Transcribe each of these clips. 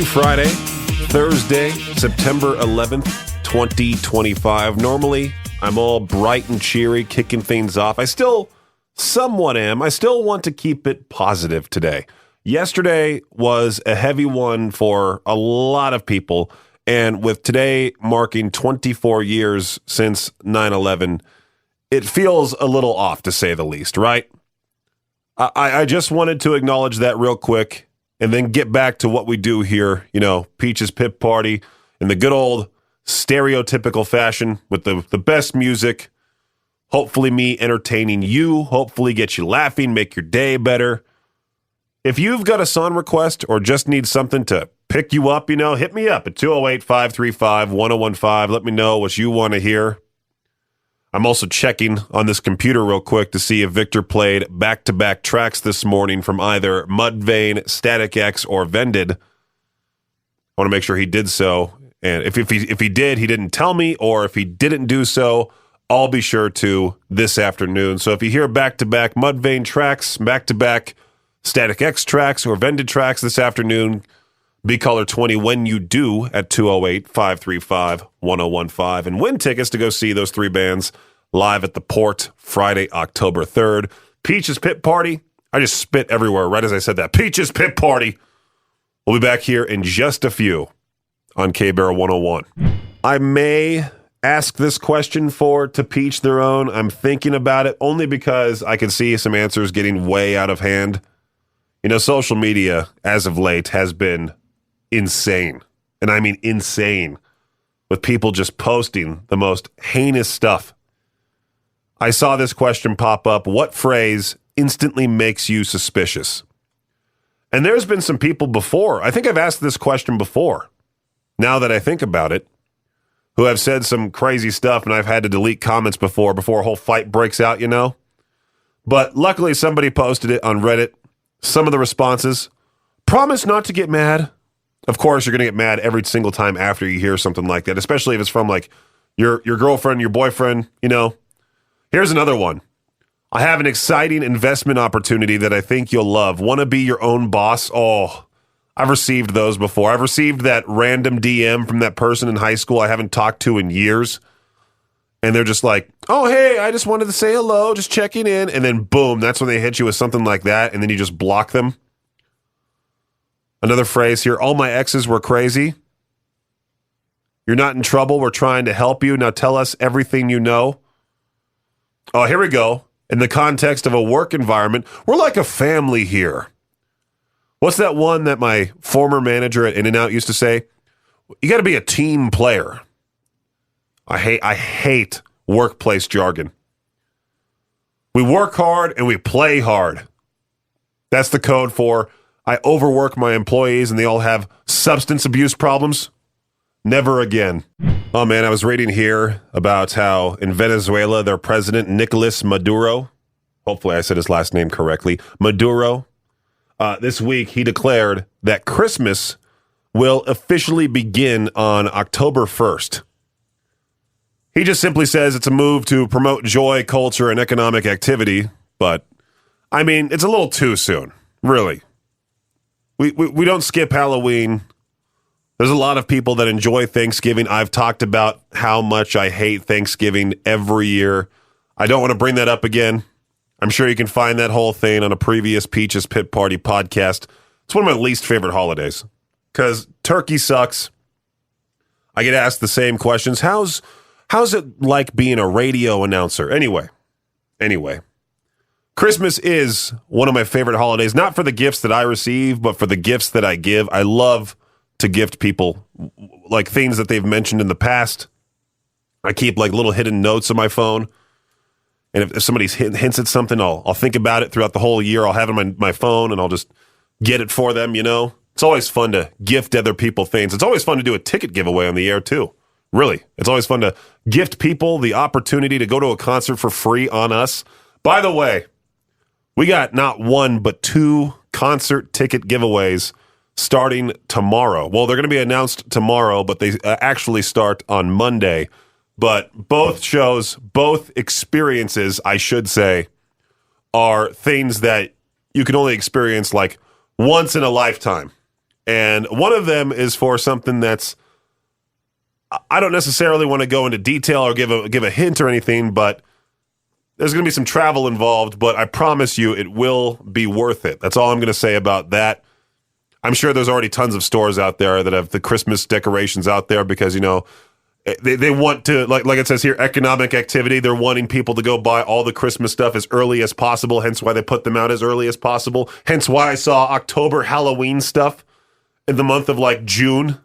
Friday, Thursday, September 11th, 2025. Normally, I'm all bright and cheery, kicking things off. I still somewhat am. I still want to keep it positive today. Yesterday was a heavy one for a lot of people, and with today marking 24 years since 9/11, it feels a little off, to say the least, right? I just wanted to acknowledge that real quick and then get back to what we do here, Peach's Pip Party in the good old stereotypical fashion with the best music, hopefully me entertaining you, hopefully get you laughing, make your day better. If you've got a song request or just need something to pick you up, hit me up at 208-535-1015. Let me know what you want to hear. I'm also checking on this computer real quick to see if Victor played back-to-back tracks this morning from either Mudvayne, Static X, or Vended. I want to make sure he did so. And if he did, he didn't tell me, or if he didn't do so, I'll be sure to this afternoon. So if you hear back-to-back Mudvayne tracks, back-to-back Static X tracks, or Vended tracks this afternoon, be caller 20 when you do at 208-535-1015 and win tickets to go see those three bands live at the Port Friday, October 3rd. Peach's Pit Party. I just spit everywhere right as I said that. Peach's Pit Party. We'll be back here in just a few on K-Bear 101. I may ask this question to Peach their own. I'm thinking about it only because I can see some answers getting way out of hand. Social media as of late has been insane. And I mean insane. With people just posting the most heinous stuff. I saw this question pop up. What phrase instantly makes you suspicious? And there's been some people before. I think I've asked this question before. Now that I think about it, who have said some crazy stuff, and I've had to delete comments before a whole fight breaks out, But luckily somebody posted it on Reddit. Some of the responses, promise not to get mad. Of course, you're going to get mad every single time after you hear something like that, especially if it's from like your girlfriend, your boyfriend, Here's another one. I have an exciting investment opportunity that I think you'll love. Want to be your own boss? Oh, I've received those before. I've received that random DM from that person in high school I haven't talked to in years. And they're just like, oh, hey, I just wanted to say hello, just checking in. And then boom, that's when they hit you with something like that. And then you just block them. Another phrase here, all my exes were crazy. You're not in trouble. We're trying to help you. Now tell us everything you know. Oh, here we go. In the context of a work environment, we're like a family here. What's that one that my former manager at In-N-Out used to say? You got to be a team player. I hate workplace jargon. We work hard and we play hard. That's the code for I overwork my employees and they all have substance abuse problems. Never again. Oh man, I was reading here about how in Venezuela, their president, Nicolas Maduro, hopefully I said his last name correctly, Maduro, this week he declared that Christmas will officially begin on October 1st. He just simply says it's a move to promote joy, culture, and economic activity, but I mean, it's a little too soon, really. We don't skip Halloween. There's a lot of people that enjoy Thanksgiving. I've talked about how much I hate Thanksgiving every year. I don't want to bring that up again. I'm sure you can find that whole thing on a previous Peach's Pit Party podcast. It's one of my least favorite holidays because turkey sucks. I get asked the same questions. How's it like being a radio announcer? Anyway. Christmas is one of my favorite holidays, not for the gifts that I receive, but for the gifts that I give. I love to gift people like things that they've mentioned in the past. I keep like little hidden notes on my phone. And if somebody hints at something, I'll think about it throughout the whole year. I'll have it on my phone and I'll just get it for them, It's always fun to gift other people things. It's always fun to do a ticket giveaway on the air too. Really. It's always fun to gift people the opportunity to go to a concert for free on us. By the way, we got not one, but 2 concert ticket giveaways starting tomorrow. Well, they're going to be announced tomorrow, but they actually start on Monday. But both shows, both experiences, I should say, are things that you can only experience like once in a lifetime. And one of them is for something that's, I don't necessarily want to go into detail or give a hint or anything, but there's going to be some travel involved, but I promise you it will be worth it. That's all I'm going to say about that. I'm sure there's already tons of stores out there that have the Christmas decorations out there because, they want to, like it says here, economic activity. They're wanting people to go buy all the Christmas stuff as early as possible, hence why they put them out as early as possible. Hence why I saw October Halloween stuff in the month of June.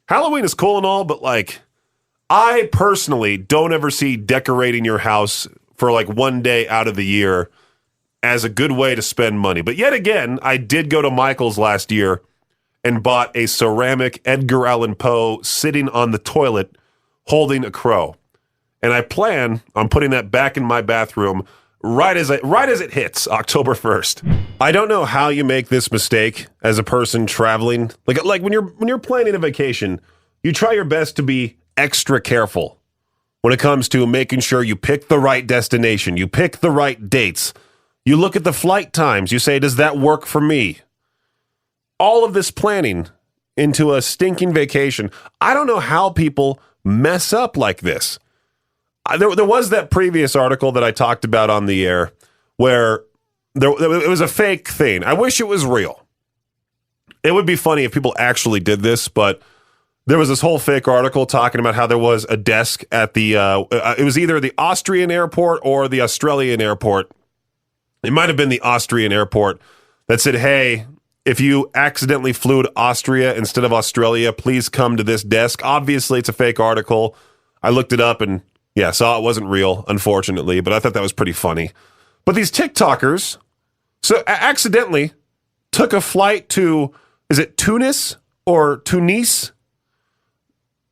Halloween is cool and all, but I personally don't ever see decorating your house for one day out of the year as a good way to spend money. But yet again, I did go to Michael's last year and bought a ceramic Edgar Allan Poe sitting on the toilet holding a crow. And I plan on putting that back in my bathroom right as it hits October 1st. I don't know how you make this mistake as a person traveling. Like when you're planning a vacation, you try your best to be extra careful when it comes to making sure you pick the right destination, you pick the right dates. You look at the flight times, you say, does that work for me? All of this planning into a stinking vacation. I don't know how people mess up like this. There was that previous article that I talked about on the air where it was a fake thing. I wish it was real. It would be funny if people actually did this, but there was this whole fake article talking about how there was a desk at the, it was either the Austrian airport or the Australian airport. It might have been the Austrian airport that said, hey, if you accidentally flew to Austria instead of Australia, please come to this desk. Obviously, it's a fake article. I looked it up and, saw it wasn't real, unfortunately, but I thought that was pretty funny. But these TikTokers accidentally took a flight to, is it Tunis or Tunis?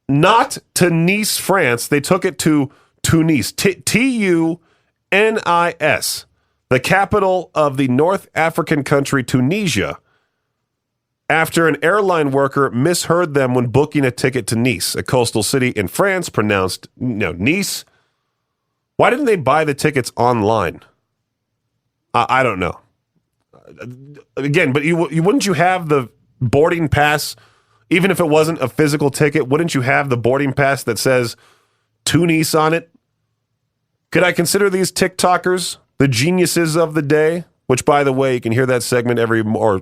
Not to Nice, France. They took it to Tunis, Tunis, the capital of the North African country Tunisia, after an airline worker misheard them when booking a ticket to Nice, a coastal city in France, pronounced Nice. Why didn't they buy the tickets online? I don't know. Again, but wouldn't you have the boarding pass, even if it wasn't a physical ticket? Wouldn't you have the boarding pass that says Tunis on it? Could I consider these TikTokers the geniuses of the day? Which, by the way, you can hear that segment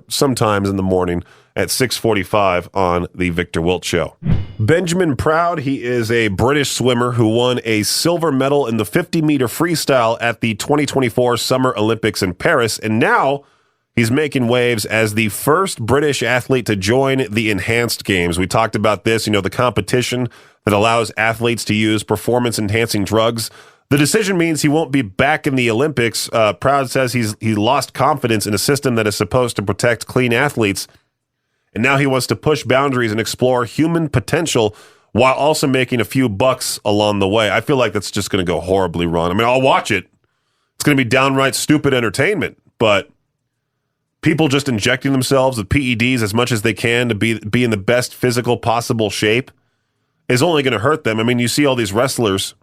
sometimes in the morning at 6:45 on the Victor Wilt Show. Benjamin Proud, he is a British swimmer who won a silver medal in the 50-meter freestyle at the 2024 Summer Olympics in Paris, and now he's making waves as the first British athlete to join the Enhanced Games. We talked about this, the competition that allows athletes to use performance-enhancing drugs. The decision means he won't be back in the Olympics. Proud says he lost confidence in a system that is supposed to protect clean athletes, and now he wants to push boundaries and explore human potential while also making a few bucks along the way. I feel like that's just going to go horribly wrong. I mean, I'll watch it. It's going to be downright stupid entertainment, but people just injecting themselves with PEDs as much as they can to be in the best physical possible shape is only going to hurt them. I mean, you see all these wrestlers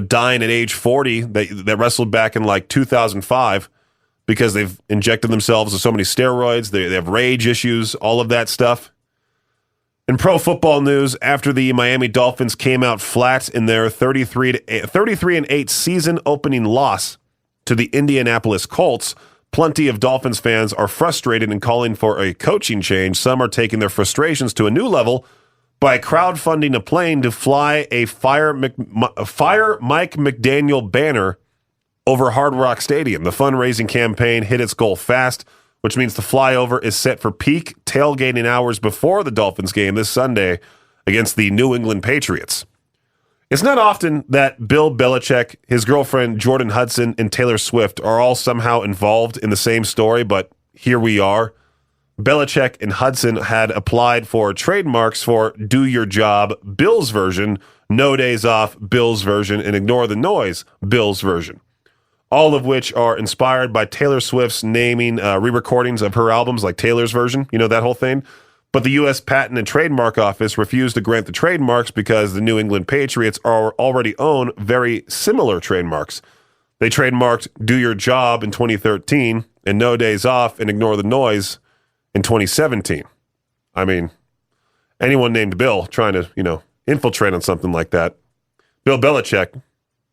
dying at age 40 that wrestled back in 2005 because they've injected themselves with so many steroids. They have rage issues, all of that stuff. In pro football news, after the Miami Dolphins came out flat in their 33-8 season opening loss to the Indianapolis Colts, plenty of Dolphins fans are frustrated and calling for a coaching change. Some are taking their frustrations to a new level by crowdfunding a plane to fly a Fire Mike McDaniel banner over Hard Rock Stadium. The fundraising campaign hit its goal fast, which means the flyover is set for peak tailgating hours before the Dolphins game this Sunday against the New England Patriots. It's not often that Bill Belichick, his girlfriend Jordan Hudson, and Taylor Swift are all somehow involved in the same story, but here we are. Belichick and Hudson had applied for trademarks for Do Your Job, Bill's version, No Days Off, Bill's version, and Ignore the Noise, Bill's version. All of which are inspired by Taylor Swift's naming re-recordings of her albums, like Taylor's version, that whole thing. But the U.S. Patent and Trademark Office refused to grant the trademarks because the New England Patriots already own very similar trademarks. They trademarked Do Your Job in 2013 and No Days Off and Ignore the Noise in 2017. I mean, anyone named Bill trying to, infiltrate on something like that. Bill Belichick,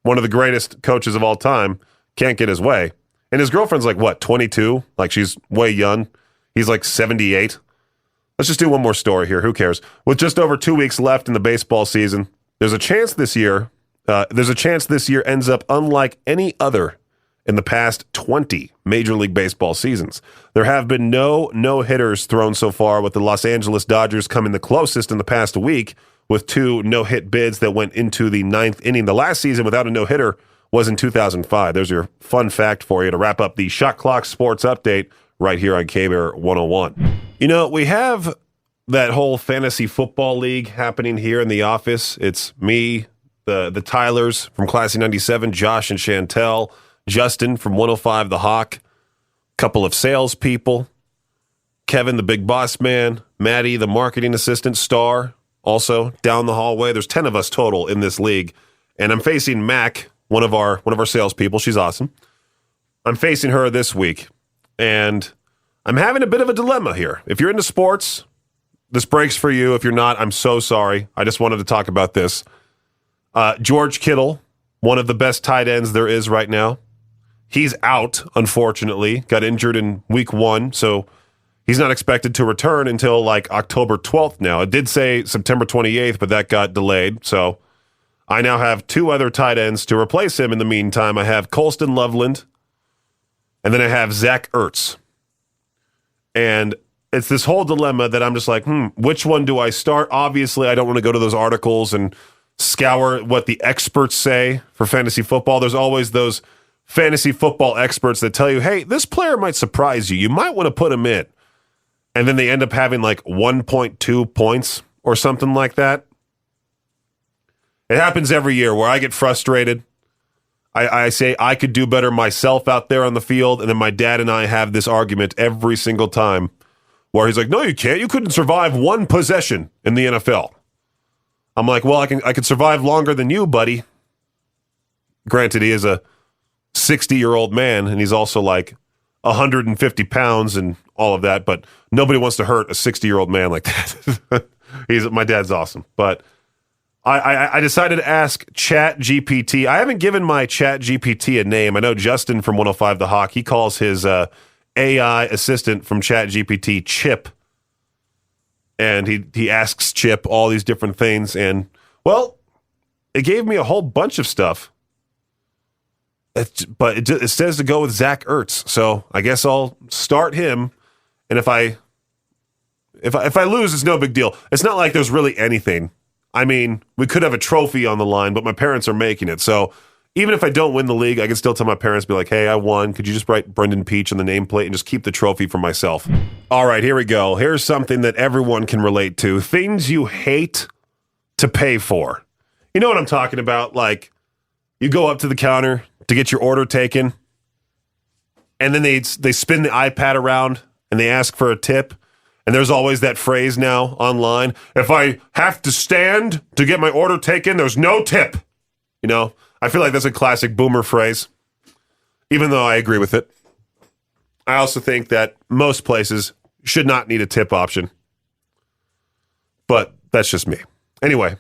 one of the greatest coaches of all time, can't get his way. And his girlfriend's like, what, 22? Like, she's way young. He's like 78. Let's just do one more story here. Who cares? With just over 2 weeks left in the baseball season, there's a chance this year ends up unlike any other in the past 20 Major League Baseball seasons. There have been no no-hitters thrown so far, with the Los Angeles Dodgers coming the closest in the past week with 2 no-hit bids that went into the 9th inning. The last season without a no-hitter was in 2005. There's your fun fact for you to wrap up the Shot Clock Sports Update right here on KBAR 101. We have that whole fantasy football league happening here in the office. It's me, the Tylers from Classy 97, Josh and Chantel, Justin from 105 The Hawk, couple of salespeople, Kevin, the big boss man, Maddie, the marketing assistant, Star, also down the hallway. There's 10 of us total in this league, and I'm facing Mac, one of our salespeople. She's awesome. I'm facing her this week, and I'm having a bit of a dilemma here. If you're into sports, this breaks for you. If you're not, I'm so sorry. I just wanted to talk about this. George Kittle, one of the best tight ends there is right now. He's out, unfortunately. Got injured in week 1, so he's not expected to return until like October 12th now. It did say September 28th, but that got delayed. So I now have 2 other tight ends to replace him in the meantime. I have Colston Loveland, and then I have Zach Ertz. And it's this whole dilemma that I'm just like, which one do I start? Obviously, I don't want to go to those articles and scour what the experts say for fantasy football. There's always those fantasy football experts that tell you, hey, this player might surprise you. You might want to put him in. And then they end up having like 1.2 points or something like that. It happens every year where I get frustrated. I say I could do better myself out there on the field, and then my dad and I have this argument every single time where he's like, no, you can't. You couldn't survive 1 possession in the NFL. I'm like, well, I can survive longer than you, buddy. Granted, he is a 60-year-old man, and he's also like 150 pounds and all of that, but nobody wants to hurt a 60-year-old man like that. My dad's awesome. But I decided to ask ChatGPT. I haven't given my ChatGPT a name. I know Justin from 105 The Hawk, he calls his AI assistant from ChatGPT Chip. And he asks Chip all these different things. And, well, it gave me a whole bunch of stuff. But it says to go with Zach Ertz. So I guess I'll start him. And if I lose, it's no big deal. It's not like there's really anything. I mean, we could have a trophy on the line, but my parents are making it. So even if I don't win the league, I can still tell my parents, be like, hey, I won. Could you just write Brendan Peach on the nameplate and just keep the trophy for myself? All right, here we go. Here's something that everyone can relate to. Things you hate to pay for. You know what I'm talking about? Like, you go up to the counter to get your order taken, and then they spin the iPad around and they ask for a tip. And there's always that phrase now online, if I have to stand to get my order taken, there's no tip. I feel like that's a classic boomer phrase, even though I agree with it. I also think that most places should not need a tip option. But that's just me. Anyway,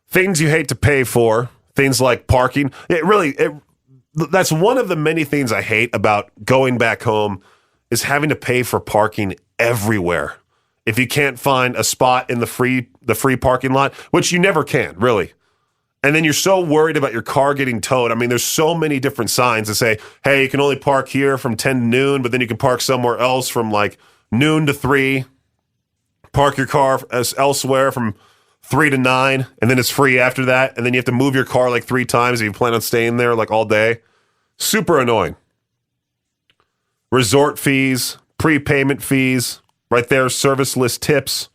things you hate to pay for, things like parking. That's one of the many things I hate about going back home is having to pay for parking everywhere. If you can't find a spot in the free parking lot, which you never can, really. And then you're so worried about your car getting towed. I mean, there's so many different signs that say, hey, you can only park here from 10 to noon, but then you can park somewhere else from like noon to 3. Park your car elsewhere from 3 to 9, and then it's free after that. And then you have to move your car like 3 times if you plan on staying there like all day. Super annoying. Resort fees, prepayment fees, right there, service list tips,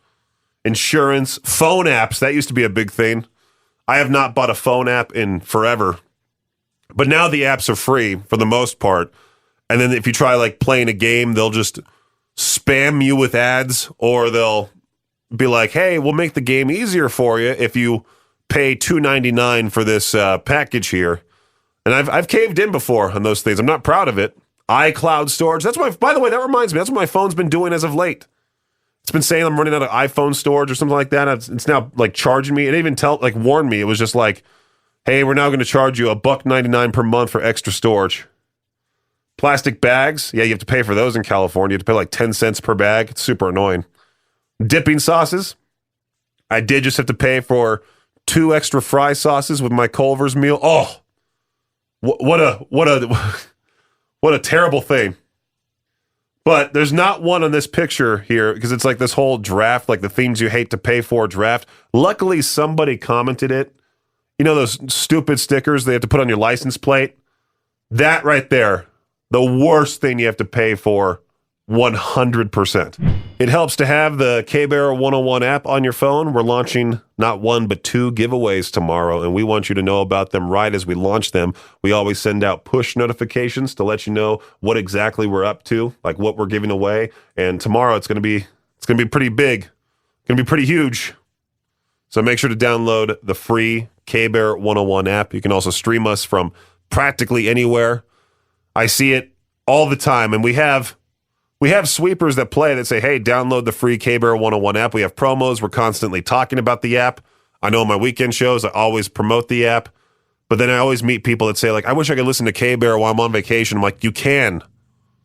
insurance, phone apps. That used to be a big thing. I have not bought a phone app in forever, but now the apps are free for the most part. And then if you try like playing a game, they'll just spam you with ads, or they'll be like, hey, we'll make the game easier for you if you pay $2.99 for this package here. And I've caved in before on those things. I'm not proud of it. iCloud storage. By the way, that reminds me, that's what my phone's been doing as of late. It's been saying I'm running out of iPhone storage or something like that. It's now like charging me. It even warned me. It was just like, hey, we're now going to charge you $1.99 per month for extra storage. Plastic bags. Yeah, you have to pay for those in California. You have to pay like 10 cents per bag. It's super annoying. Dipping sauces. I did just have to pay for 2 extra fry sauces with my Culver's meal. Oh, what a terrible thing. But there's not one on this picture here because it's like this whole draft, like the things you hate to pay for draft. Luckily, somebody commented it. You know those stupid stickers they have to put on your license plate? That right there, the worst thing you have to pay for, 100%. It helps to have the K-Bear 101 app on your phone. We're launching not 1, but 2 giveaways tomorrow, and we want you to know about them right as we launch them. We always send out push notifications to let you know what exactly we're up to, like what we're giving away. And tomorrow it's going to be pretty big. It's going to be pretty huge. So make sure to download the free K-Bear 101 app. You can also stream us from practically anywhere. I see it all the time, and we have sweepers that play that say, hey, download the free K-Bear 101 app. We have promos. We're constantly talking about the app. I know in my weekend shows, I always promote the app. But then I always meet people that say, like, I wish I could listen to K-Bear while I'm on vacation. I'm like, you can.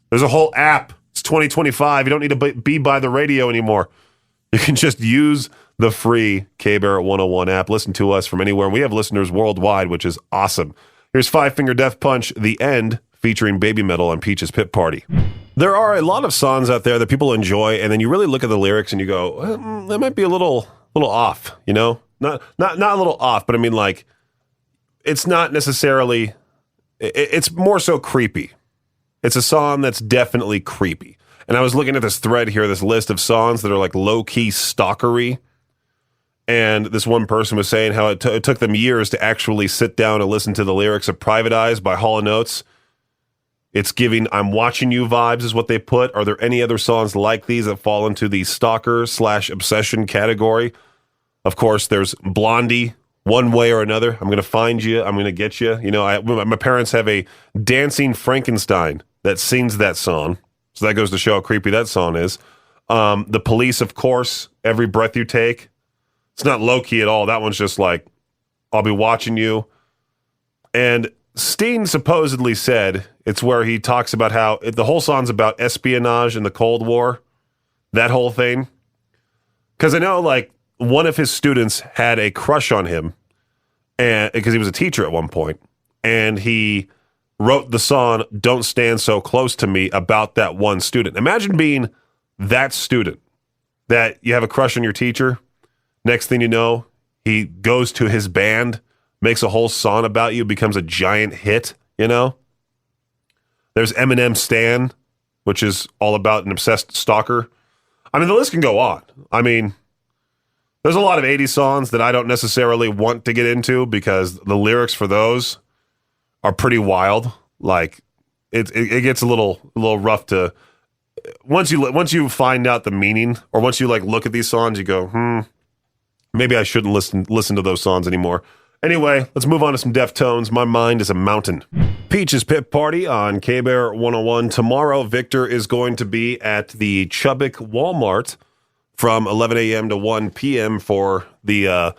There's a whole app. It's 2025. You don't need to be by the radio anymore. You can just use the free K-Bear 101 app. Listen to us from anywhere. We have listeners worldwide, which is awesome. Here's Five Finger Death Punch, The End, featuring Baby Metal on Peach's Pit Party. There are a lot of songs out there that people enjoy, and then you really look at the lyrics and you go, that might be a little off, you know? Not a little off, but I mean, like, it's not necessarily, it's more so creepy. It's a song that's definitely creepy. And I was looking at this thread here, this list of songs that are like low-key stalkery, and this one person was saying how it took them years to actually sit down and listen to the lyrics of Private Eyes by Hall & Oates. It's giving I'm watching you vibes is what they put. Are there any other songs like these that fall into the stalker/obsession category? Of course, there's Blondie, One Way or Another. I'm going to find you. I'm going to get you. You know, my parents have a dancing Frankenstein that sings that song. So that goes to show how creepy that song is. The Police, of course, Every Breath You Take. It's not low-key at all. That one's just like, I'll be watching you. And Steen supposedly said it's where he talks about how the whole song's about espionage in the Cold War, that whole thing. Because I know, like, one of his students had a crush on him, and because he was a teacher at one point, and he wrote the song Don't Stand So Close to Me about that one student. Imagine being that student, that you have a crush on your teacher. Next thing you know, he goes to his band, makes a whole song about you, becomes a giant hit, you know? There's Eminem Stan, which is all about an obsessed stalker. I mean, the list can go on. I mean, there's a lot of 80s songs that I don't necessarily want to get into because the lyrics for those are pretty wild. Like, it gets a little rough to... Once you find out the meaning, or once you, like, look at these songs, you go, maybe I shouldn't listen to those songs anymore. Anyway, let's move on to some Deftones. My Mind is a Mountain. Peach's Pit Party on K-Bear 101. Tomorrow, Victor is going to be at the Chubbuck Walmart from 11 a.m. to 1 p.m. for a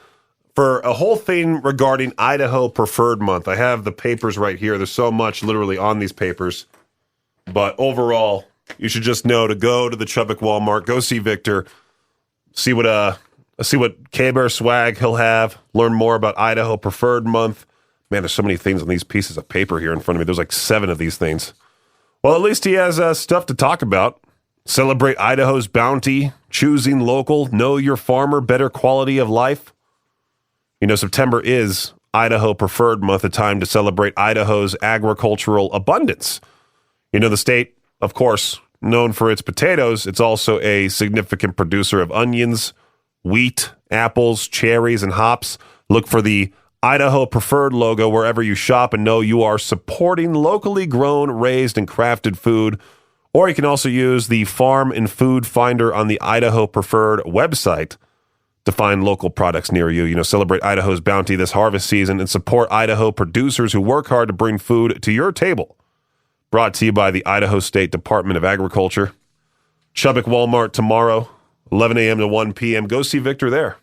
whole thing regarding Idaho Preferred Month. I have the papers right here. There's so much literally on these papers. But overall, you should just know to go to the Chubbuck Walmart, go see Victor, see what K-Bear swag he'll have, learn more about Idaho Preferred Month. Man, there's so many things on these pieces of paper here in front of me. There's like 7 of these things. Well, at least he has stuff to talk about. Celebrate Idaho's bounty, choosing local, know your farmer, better quality of life. You know, September is Idaho Preferred Month, a time to celebrate Idaho's agricultural abundance. You know, the state, of course, known for its potatoes, it's also a significant producer of onions, wheat, apples, cherries, and hops. Look for the Idaho Preferred logo wherever you shop and know you are supporting locally grown, raised, and crafted food. Or you can also use the Farm and Food Finder on the Idaho Preferred website to find local products near you. You know, celebrate Idaho's bounty this harvest season and support Idaho producers who work hard to bring food to your table. brought to you by the Idaho State Department of Agriculture. Chubbuck Walmart tomorrow, 11 a.m. to 1 p.m. Go see Victor there.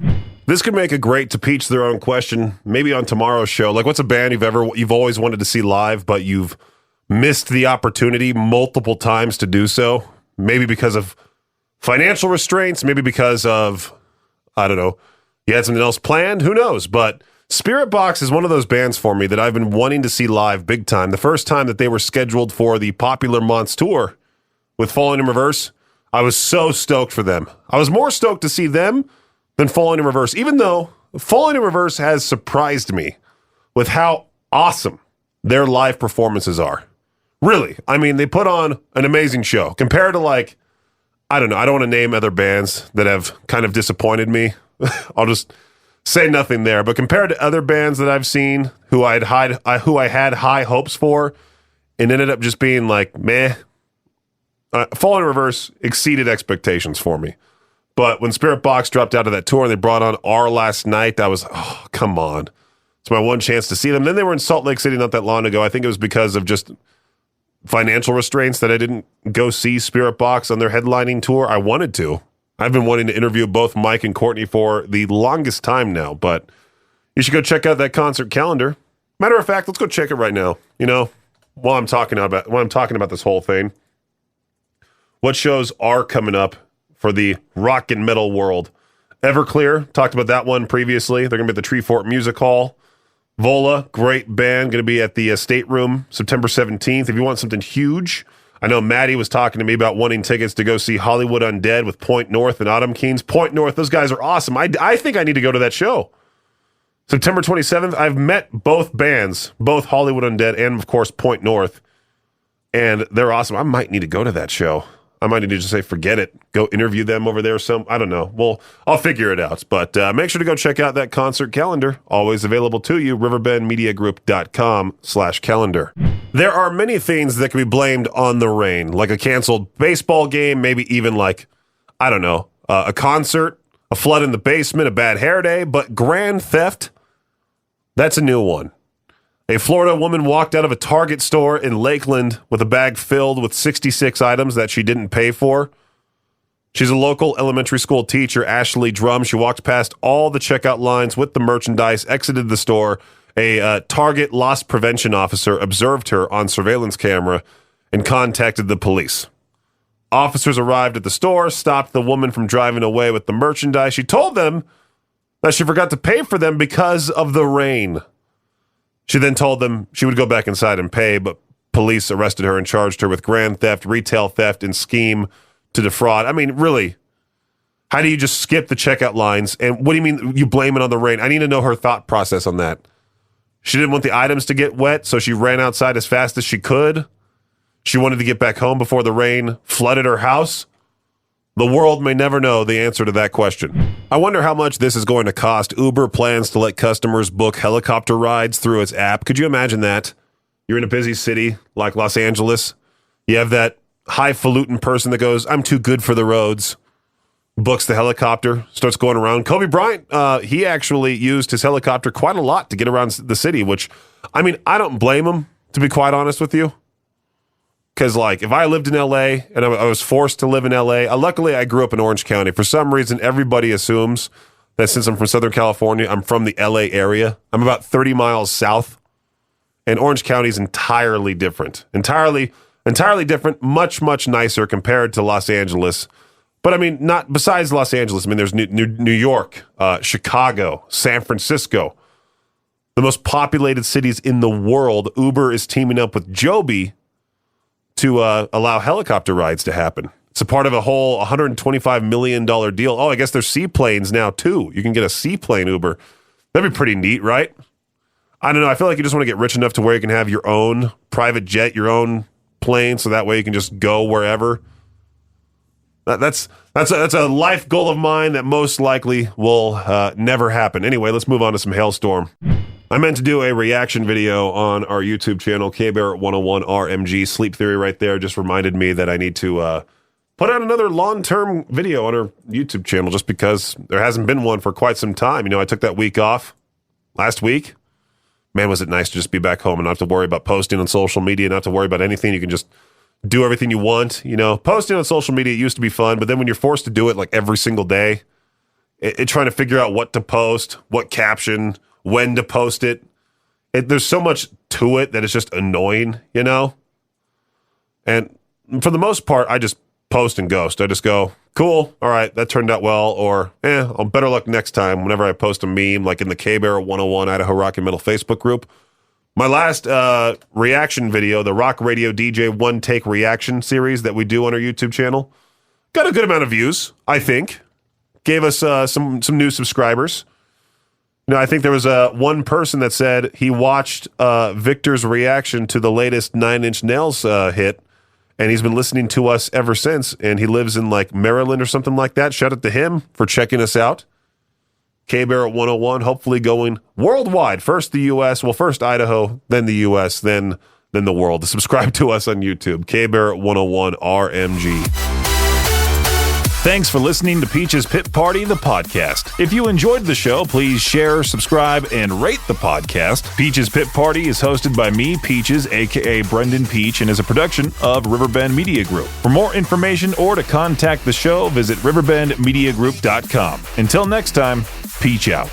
This could make a great to peach their own question, maybe on tomorrow's show. Like, what's a band you've always wanted to see live, but you've missed the opportunity multiple times to do so? Maybe because of financial restraints, maybe because of, I don't know, you had something else planned? Who knows? But Spirit Box is one of those bands for me that I've been wanting to see live big time. The first time that they were scheduled for the Popular Months tour with Falling in Reverse, I was so stoked for them. I was more stoked to see them than Falling in Reverse, even though Falling in Reverse has surprised me with how awesome their live performances are. Really. I mean, they put on an amazing show compared to, like, I don't know. I don't want to name other bands that have kind of disappointed me. I'll just say nothing there. But compared to other bands that I've seen who I had high hopes for and ended up just being like, meh, Falling in Reverse exceeded expectations for me. But when Spirit Box dropped out of that tour and they brought on R last night, I was, oh, come on. It's my one chance to see them. Then they were in Salt Lake City not that long ago. I think it was because of just financial restraints that I didn't go see Spirit Box on their headlining tour. I wanted to. I've been wanting to interview both Mike and Courtney for the longest time now, but you should go check out that concert calendar. Matter of fact, let's go check it right now. You know, while I'm talking about this whole thing, what shows are coming up for the rock and metal world? Everclear, talked about that one previously. They're going to be at the Treefort Music Hall. Vola, great band, going to be at the State Room September 17th. If you want something huge, I know Maddie was talking to me about wanting tickets to go see Hollywood Undead with Point North and Autumn Keens. Point North, those guys are awesome. I think I need to go to that show. September 27th, I've met both bands, both Hollywood Undead and, of course, Point North, and they're awesome. I might need to go to that show. I might need to just say, forget it. Go interview them over there. I don't know. Well, I'll figure it out. But make sure to go check out that concert calendar. Always available to you, riverbendmediagroup.com/calendar. There are many things that can be blamed on the rain, like a canceled baseball game, maybe even like, I don't know, a concert, a flood in the basement, a bad hair day. But grand theft, that's a new one. A Florida woman walked out of a Target store in Lakeland with a bag filled with 66 items that she didn't pay for. She's a local elementary school teacher, Ashley Drum. She walked past all the checkout lines with the merchandise, exited the store. A Target loss prevention officer observed her on surveillance camera and contacted the police. Officers arrived at the store, stopped the woman from driving away with the merchandise. She told them that she forgot to pay for them because of the rain. She then told them she would go back inside and pay, but police arrested her and charged her with grand theft, retail theft, and scheme to defraud. I mean, really, how do you just skip the checkout lines? And what do you mean you blame it on the rain? I need to know her thought process on that. She didn't want the items to get wet, so she ran outside as fast as she could. She wanted to get back home before the rain flooded her house. The world may never know the answer to that question. I wonder how much this is going to cost. Uber plans to let customers book helicopter rides through its app. Could you imagine that? You're in a busy city like Los Angeles. You have that highfalutin person that goes, I'm too good for the roads, books the helicopter, starts going around. Kobe Bryant, he actually used his helicopter quite a lot to get around the city, which, I mean, I don't blame him, to be quite honest with you. Because, like, if I lived in L.A. and I was forced to live in L.A., luckily I grew up in Orange County. For some reason, everybody assumes that since I'm from Southern California, I'm from the L.A. area. I'm about 30 miles south, and Orange County is entirely different. Entirely different, much, much nicer compared to Los Angeles. But, I mean, not besides Los Angeles. I mean, there's New York, Chicago, San Francisco. The most populated cities in the world. Uber is teaming up with Joby to allow helicopter rides to happen. It's a part of a whole $125 million deal. Oh, I guess there's seaplanes now, too. You can get a seaplane Uber. That'd be pretty neat, right? I don't know. I feel like you just want to get rich enough to where you can have your own private jet, your own plane, so that way you can just go wherever. That's a life goal of mine that most likely will never happen. Anyway, let's move on to some hailstorm. I meant to do a reaction video on our YouTube channel, KBarrett101RMG. Sleep Theory right there just reminded me that I need to put out another long-term video on our YouTube channel just because there hasn't been one for quite some time. You know, I took that week off last week. man, was it nice to just be back home and not have to worry about posting on social media, not have to worry about anything. You can just do everything you want. Posting on social media used to be fun, but then when you're forced to do it like every single day, trying to figure out what to post, what caption, when to post it, there's so much to it that it's just annoying, And for the most part, I just post and ghost. I just go, cool, all right, that turned out well, or I'll better luck next time whenever I post a meme, like in the K-Bear 101 Idaho Rock and Metal Facebook group. My last reaction video, the Rock Radio DJ One Take Reaction series that we do on our YouTube channel, got a good amount of views, I think. Gave us some new subscribers. I think there was one person that said he watched Victor's reaction to the latest Nine Inch Nails hit, and he's been listening to us ever since, and he lives in like Maryland or something like that. Shout out to him for checking us out. K-Bear 101, hopefully going worldwide. First the U.S., first Idaho, then the U.S., then the world. Subscribe to us on YouTube. K-Bear 101 RMG. Thanks for listening to Peach's Pit Party, the podcast. If you enjoyed the show, please share, subscribe, and rate the podcast. Peach's Pit Party is hosted by me, Peaches, a.k.a. Brendan Peach, and is a production of Riverbend Media Group. For more information or to contact the show, visit riverbendmediagroup.com. Until next time, Peach out.